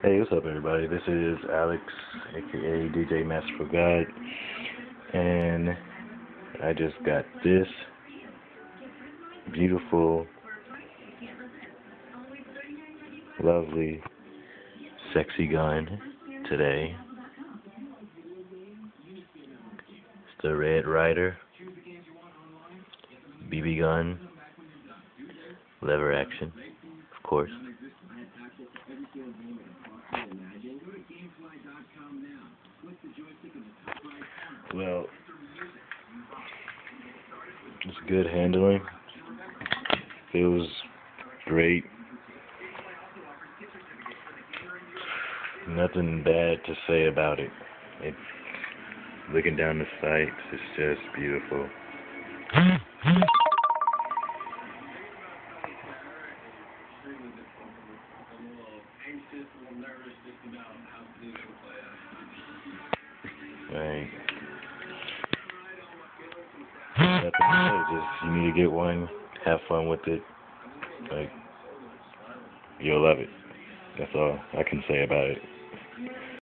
Hey, what's up, everybody? This is Alex, aka DJ Master for God, and I just got this beautiful, lovely, sexy gun today. It's the Red Ryder BB Gun, lever action, of course. Well, it's good handling. Feels great. Nothing bad to say about it. It's looking down the sights. It's just beautiful. Right. Nothing to say. Just you need to get one. Have fun with it. Like you'll love it. That's all I can say about it.